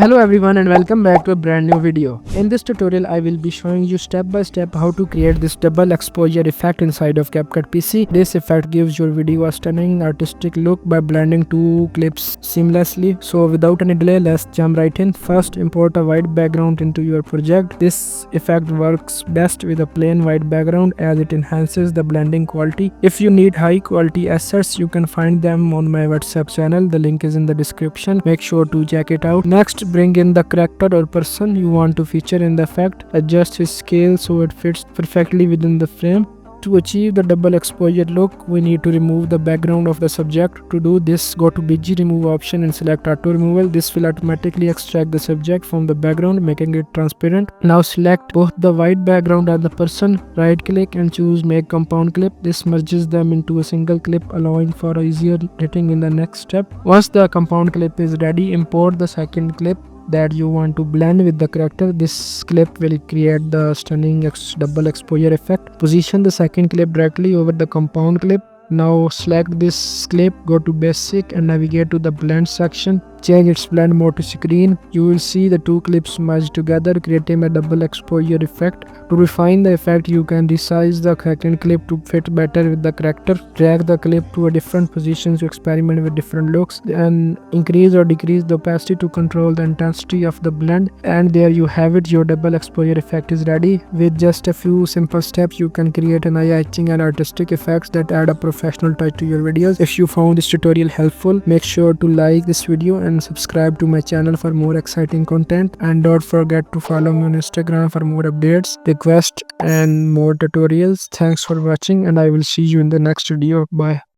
Hello everyone and welcome back to a brand new video. In this tutorial I will be showing you step by step how to create this double exposure effect inside of CapCut PC. This effect gives your video a stunning artistic look by blending two clips seamlessly. So without any delay, let's jump right in. First, import a white background into your project. This effect works best with a plain white background as it enhances the blending quality. If you need high quality assets, you can find them on my WhatsApp channel. The link is in the description. Make sure to check it out. Next, bring in the character or person you want to feature in the effect. Adjust his scale so it fits perfectly within the frame. To achieve the double exposure look, we need to remove the background of the subject. To do this, go to BG remove option and select auto removal. This will automatically extract the subject from the background, making it transparent. Now select both the white background and the person. Right click and choose make compound clip. This merges them into a single clip, allowing for easier editing in the next step. Once the compound clip is ready, import the second clip that you want to blend with the character. This clip will create the stunning double exposure effect. Position the second clip directly over the compound clip. Now select this clip, go to basic and navigate to the blend section. Change its blend mode to screen. You will see the two clips merge together, creating a double exposure effect. To refine the effect, you can resize the second clip to fit better with the character. Drag the clip to a different position to experiment with different looks, and increase or decrease the opacity to control the intensity of the blend. And there you have it, your double exposure effect is ready. With just a few simple steps, you can create an eye-catching and artistic effects that add a professional touch to your videos. If you found this tutorial helpful, make sure to like this video and subscribe to my channel for more exciting content, and don't forget to follow me on Instagram for more updates, requests and more tutorials. Thanks for watching and I will see you in the next video. Bye.